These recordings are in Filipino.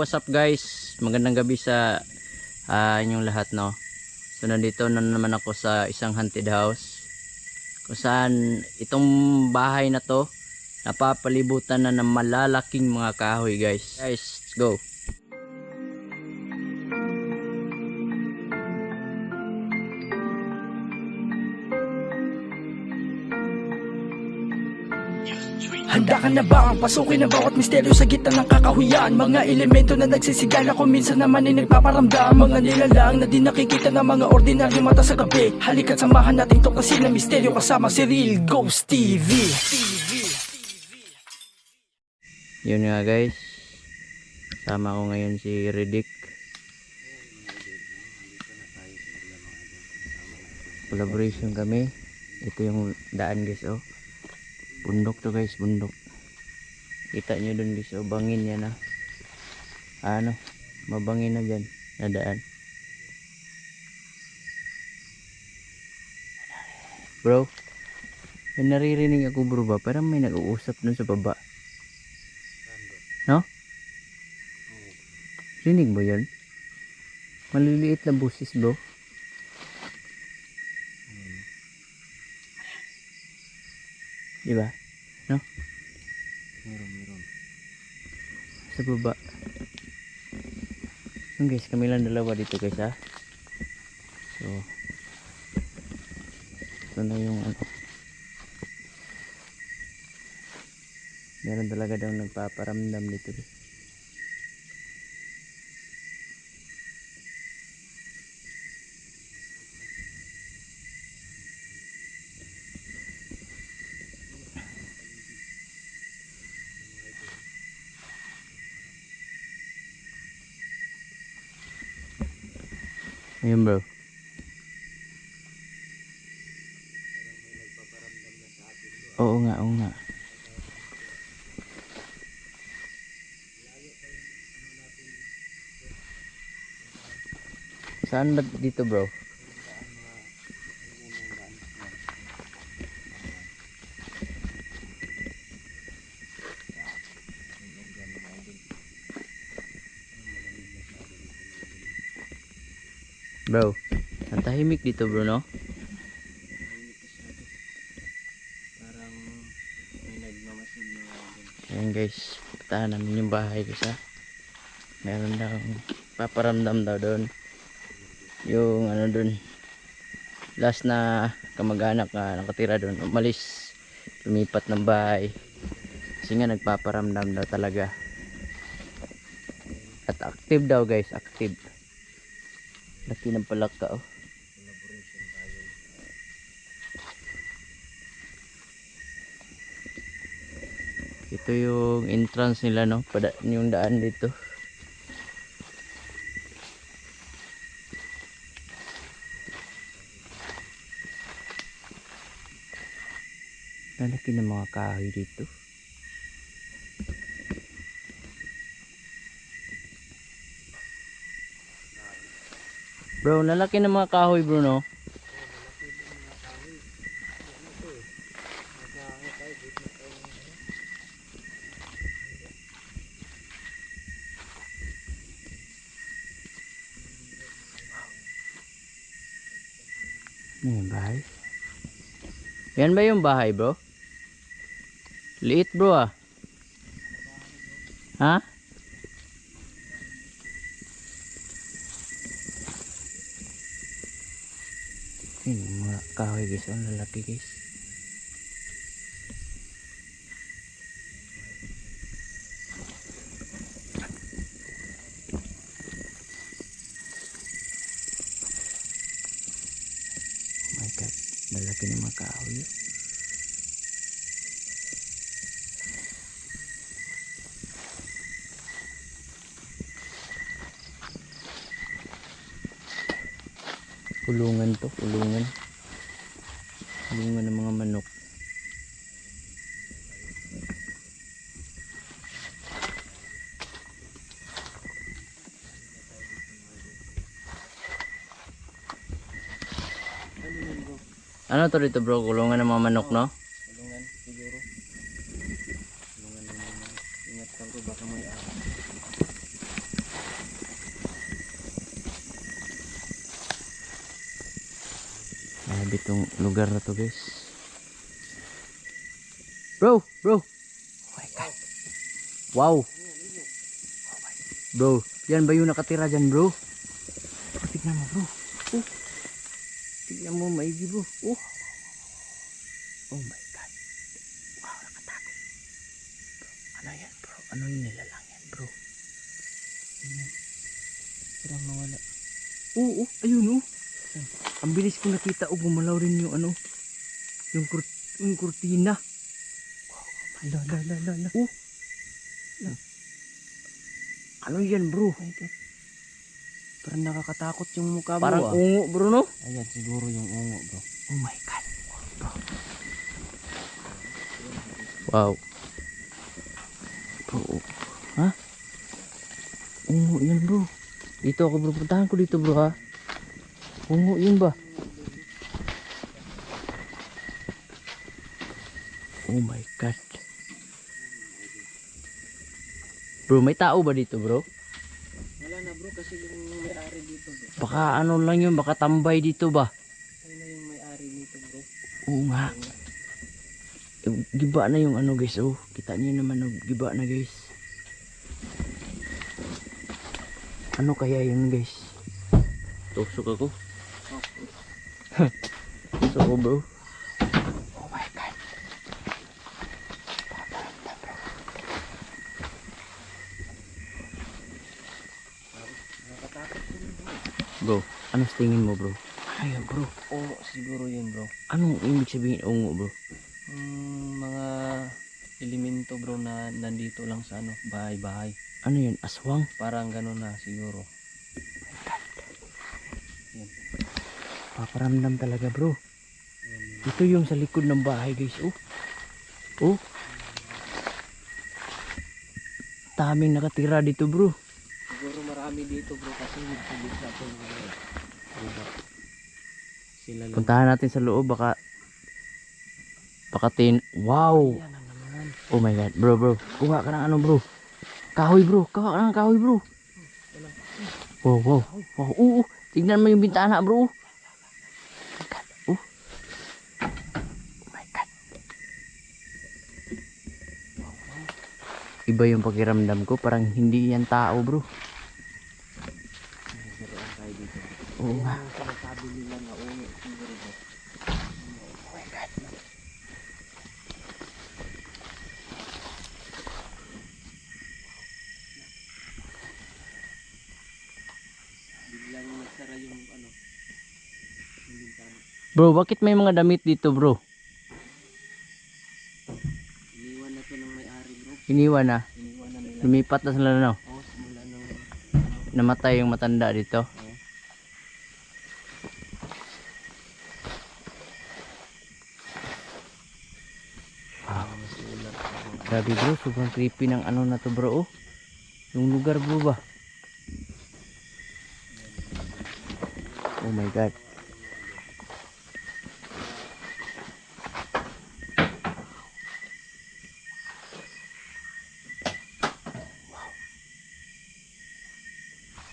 what's up guys? Magandang gabi sa inyong lahat, no. So nandito na naman ako sa isang haunted house kung saan itong bahay na to napapalibutan na ng malalaking mga kahoy guys. Guys, let's go. Handa ka na ba ang pasukin ang bawat misteryo sa gitna ng kakahuyan? Mga elemento na nagsisigala kung minsan naman ay nagpaparamdam. Mga nilalang na di nakikita ng mga ordinaryong mata sa gabi. Halika't samahan natin tuklasin ang misteryo kasama si Real Ghost TV. Yun nga guys, sama ko ngayon si Riddick. Collaboration kami. Ito yung daan guys, oh. Bundok to guys, bundok. Kita nyo dun guys, oh, bangin yan ah. Ano, mabangin na dyan, nadaan. Bro, may naririnig ako bro ba? Parang may nag-uusap dun sa baba. No? Rinig mo yun? Maliliit na busis bro. Diba? No? Meron. Sa baba. So guys, kami lang dalawa dito guys ha. So ito na yung ano. Meron talaga daw nagpaparamdam dito guys. Ayun bro. Oo nga. Saan ba dito bro? Bro, ang tahimik dito bro, no? Parang may nagmamasid na. Ayan guys, patahan namin yung bahay guys ha. Meron daw paparamdam daw doon. Yung ano doon, last na kamag-anak na nakatira doon, umalis, lumipat ng bahay. Kasi nga nagpaparamdam daw talaga. At active daw guys, active. Laki ng palaka oh. Ito yung entrance nila, no? Yung daan dito. Lalaki ng mga kahoy dito. Bro, lalaki ng mga kahoy bro, no? Ano yung bahay? Yan ba yung bahay bro? Liit bro ah. Ha? Ini mga kahoy guys, ang lalaki guys. Oh my god, lalaki ng mga kahoy. Kulungan to, kulungan ng mga manok. Ano to dito bro? Kulungan ng mga manok, no? Kulungan siguro. Kulungan ng mga manok. Ingat ka bro, baka may Grabe tong lugar na to guys. Bro. Oh my god. Wow. Bro, yan ba yung nakatira dyan bro? Tignan mo bro. Oh. Tignan mo maigi bro. Oh. Oh my god. Wow, nakatakot. Bro, ano yan bro? Ano yung nilalang yan bro? Yan. Parang nawala. Oo, ayun oh. Ang bilis ko nakita o gumalaw rin yung ano. Yung kurtina. Wow, la. Oh. Ano yan bro? Oh my god. Parang nakakatakot yung mukha bro. Parang ungo bro no? Ayan siguro yung ungo bro. Oh my god. Bro. Wow. Bro. Ha? Ungo yan bro. Dito ako bro. Puntahan ko dito bro ha. Ungo yun ba? Oh my god. Bro, may tao ba dito bro? Wala na bro kasi yung may-ari dito bro. Baka ano lang yun, baka tambay dito ba? Ano na yung may-ari dito bro? Oo nga. Giba na yung ano guys, oh. Kita niyo naman, oh. Giba na guys. Ano kaya yun guys? Tusok ako. Tusok ako bro. Oh my god. Bro, ano tingin mo bro? Ano yan bro? Oo siguro yun bro. Anong ibig sabihin ungo bro? Mga elemento bro na nandito lang sa ano, bahay-bahay. Ano yun? Aswang? Parang gano'n na siguro. Paparamdam talaga bro. Ito yung sa likod ng bahay guys. Oh. Oh. Daming nakatira dito bro. Siguro marami dito bro kasi nagpulit na ito. Sila lang. Puntahan natin sa loob baka wow. Yan ang naman. Oh my god bro. Kuha ka ng ano bro. Kahoy bro. Kuha ka ng kahoy bro. Wow. Oo. Tignan mo yung bintana bro. Oh my god. Iba yung pakiramdam ko. Parang hindi yan tao bro. Nagkaroon tayo dito. Oo nga. Yung sinasabi nila na ungo siguro bro. Oh my god. Biglang nagsara yung ano. Yung bintana. Bro, bakit may mga damit dito bro? Iniwan na to ng may-ari bro. Iniwan na. Iniwan na nila. Lumipat na sila no. Oh, simula nung Namatay yung matanda dito. Wow. Grabe bro, sobrang creepy ng ano na to bro. Oh. Yung lugar bro ba? Oh my god.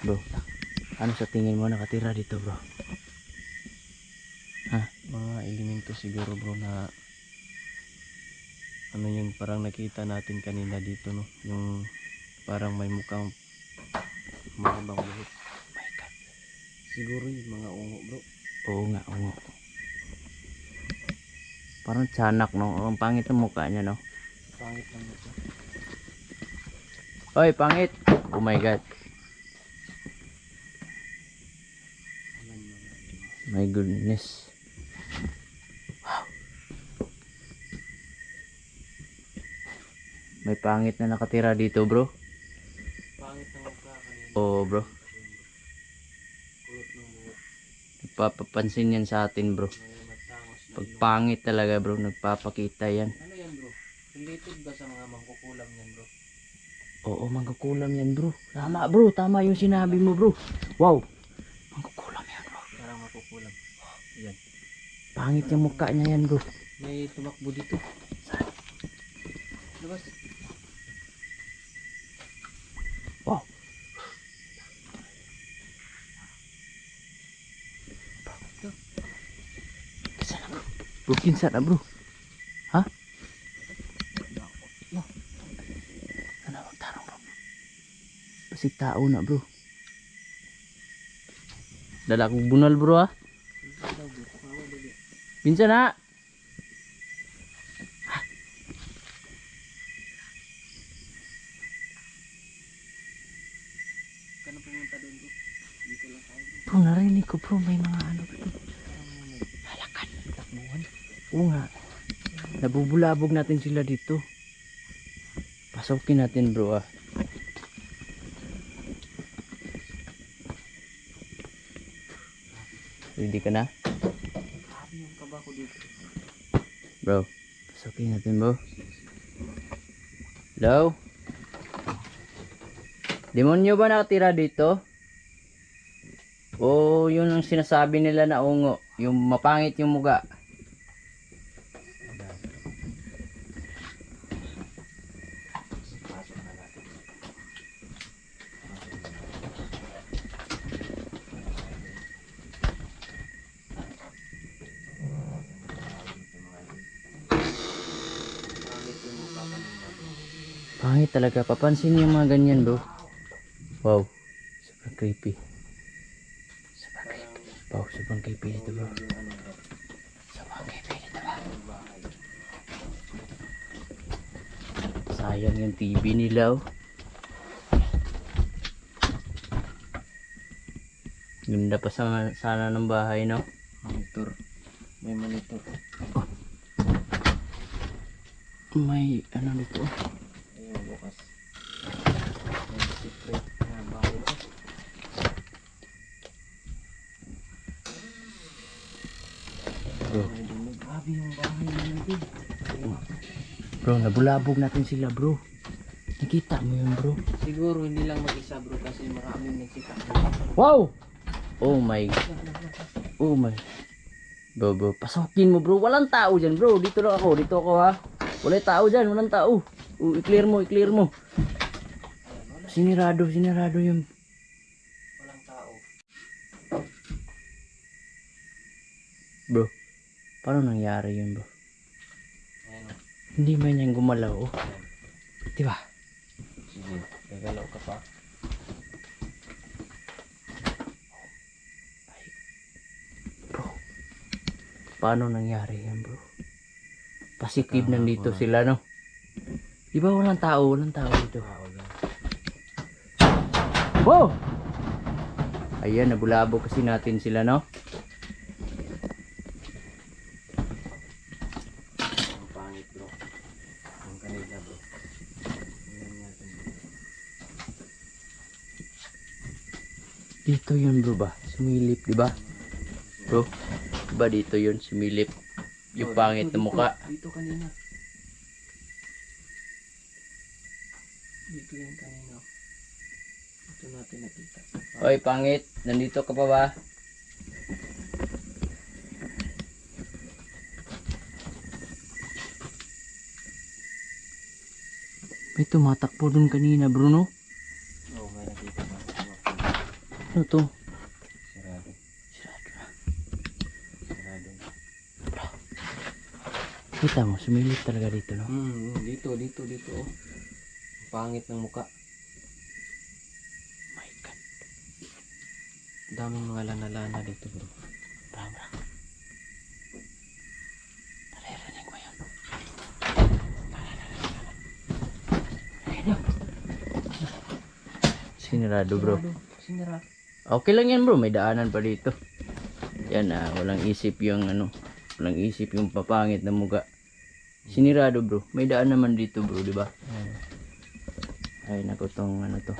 Bro, ano sa tingin mo nakatira dito bro? Ha? mga elemento siguro bro na ano yun, parang nakita natin kanina dito no, yung parang may mukhang mahabang buhok. My god. Siguro yung mga ungo bro. Oo nga, oo. Parang tiyanak no. Ang pangit ng mukha niya no. Pangit lang ito. Oy, pangit. Oh my god. My goodness. Wow. May pangit na nakatira dito bro. Pangit ng mukha kanina. Oo bro. Kulot ng buhok. Nagpapapansin yan sa atin bro. May matangos na Pag pangit talaga bro, nagpapakita yan. Ano yan bro? Related ba sa mga mangkukulam yan bro? Oo, mangkukulam yan bro. Tama bro, tama yung sinabi mo bro. Wow. Mangkukulam yan bro. Parang makukulam. Yan. Pangit yung mukha niya yan bro. May tumakbo dito. Saan? Labas. Wow. Bro, kinsa na bro? Ha? Ano magtarong bro? Pasig tao na bro. Dala kong bunal bro ha? Kinsa na? Bro, narinig ko bro, may mga ano dito. Halakan. Takbuhan. Oo nga. Nabubulabog natin sila dito. Pasukin natin bro ah. Ready ka na? Bro, pasukin natin bro. Hello? Demonyo ba nakatira dito? O yun ang sinasabi nila na ungo, yung mapangit yung muga. Pangit talaga, papansin yung mga ganyan bro. Wow, super creepy. Wow, sobrang creepy dito bro. Sobrang creepy dito bro. Sayang yung TV nila oh. Ganda pa sana ng bahay no. Monitor. May monitor. May ano dito oh. Ayun, bukas. May secret na bahay ko. Bro. Grabe yung bahay natin. Bro, nabulabog natin sila bro. Nakita mo yun bro. Siguro hindi lang mag-isa bro kasi maraming nagsita. Wow! Oh my. Oh my. Bro, pasukin mo bro. Walang tao dyan bro. Dito lang ako. Dito ako ha. Wala tao dyan. Walang tao. I-clear mo. I-clear mo. Sinirado. Sinirado yung... Walang tao. Bro. Paano nangyari yun bro? Ayan o. Hindi man yan gumalaw oh. Diba? Sige. Gagalaw ka pa. Bro. Paano nangyari yan bro? Positive nandito sila no? Diba walang tao? Walang tao dito. Wow! Ayan, nabulabog kasi natin sila no? Ang pangit bro. Ang kanila bro. Tingnan natin bro. Dito yun bro ba? Sumilip diba? Bro, diba dito yun sumilip? Yung pangit na muka. Dito kanina. Dito yan kanina. Ito natin nakita. Oy pangit, nandito ka pa ba? May tumatakbo dun kanina bro no? Oo, may nakita pa. Ano to? Sarado. Sirado na. Sarado. Kita mo, sumilip talaga dito no? Dito. Oh. Ang pangit ng muka. My God. Daming mga lana-lana dito bro. Bra. Naririnig mo yun? Sinirado bro. Sinara. Okay lang yan bro, may daanan pa dito. Yan walang isip yung ano, walang isip yung papangit na muga. Sinirado bro, may daan naman dito bro, di ba? Ay naku tong ano to.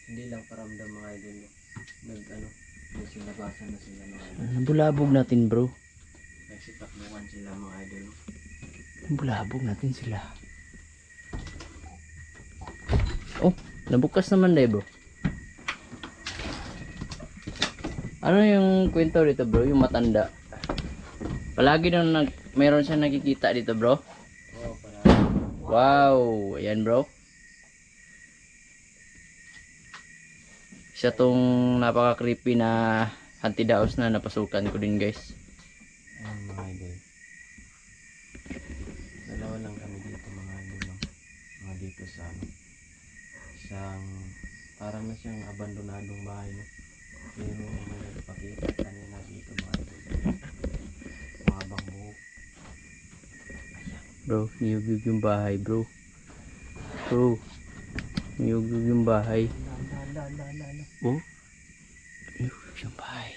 Hindi lang paramdam mga idol. Nagsilabasan na sila mga idol. Nabulabog natin bro. Nagsitakbuhan sila mga idol. Nabulabog natin sila. Oh, nabukas naman na bro. Ano yung kwento dito bro? Yung matanda. Palagi nung mayroon siya nakikita dito bro. Oo, pala. Wow, ayan bro. Isa tong napaka-creepy na antidaos na napasukan ko din guys. Ayan mga idol. Dalawa lang kami dito mga idol. No? Mga dito sa ano. Isang parang na siyang abandonadong bahay. No? Pero may nagpakita kanina dito mga idol. Mahabang buhok. Bro, niyugug yung bahay bro. Bro, niyugug yung bahay. Oh, niyugug yung bahay.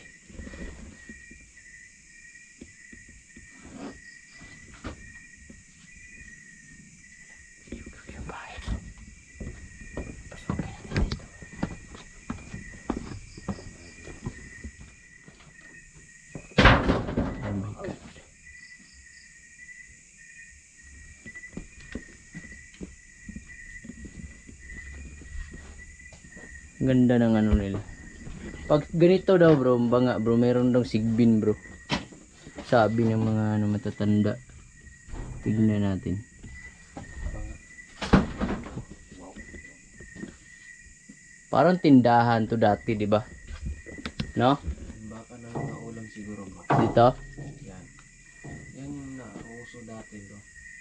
Niyugug yung bahay bro. Pasukin natin dito. Oh my God. Ganda ng ano nila. Pag ganito daw bro, banga bro, meron daw sigbin bro. Sabi ng mga ano matatanda. Tignan natin. Parang tindahan to dati, di ba? No? Baka na mga ulam siguro bro. Dito? Yan. Yan yung nauso dati bro.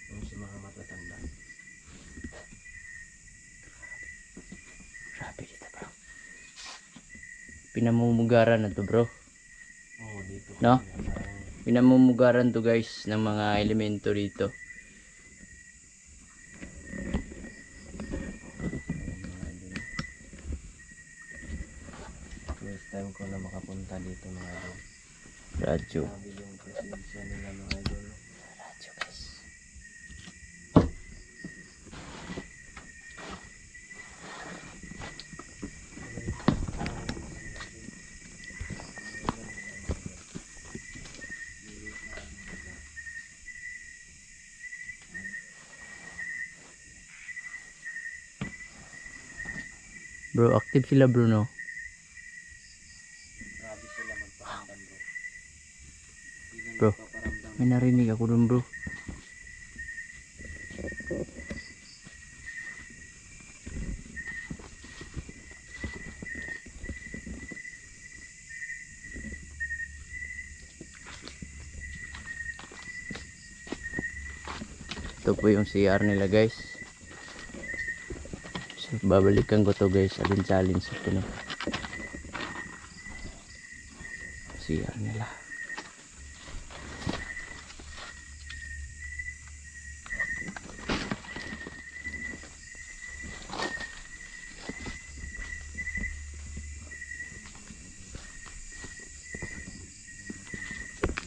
Yung sa mga matatanda. Grabe dito bro. Pinamumugaran na to bro. Oo, dito. No? Parang Pinamumugaran to guys ng mga elemento dito. first time ko na makapunta dito mga idol. Radyo. Sabi yung presensya nila mga idol. Radyo guys. Bro, active sila bro no? Grabe sila magparamdam bro. Sila Bro, magpaparamdam. may narinig ako dun bro. Ito po yung CR nila guys. So, babalikan ko to guys. Alin challenge ito no. CR nila.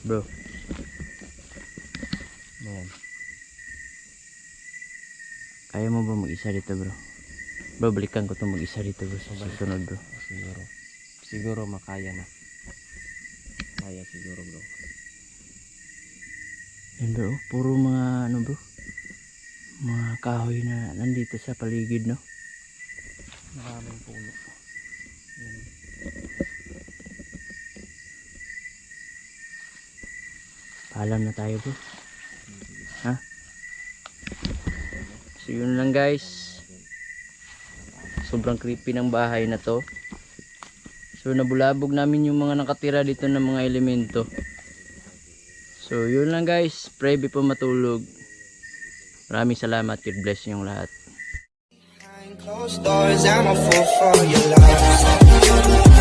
Bro, Ayan. kaya mo ba mag-isa dito bro? Bro, balikan ko to mag-isa dito bro. Sa susunod bro. Siguro. Siguro makaya na. Kaya siguro bro. Yan bro, puro mga ano bro. Mga kahoy na nandito sa paligid no. Maraming puno. Yan. Paalam na tayo bro. Ha? So yun lang guys. Sobrang creepy ng bahay na to. So nabulabog namin yung mga nakatira dito ng mga elemento. So yun lang guys. Pray before matulog. Maraming salamat. God bless yung lahat. Behind closed doors, I'm a fool for your love.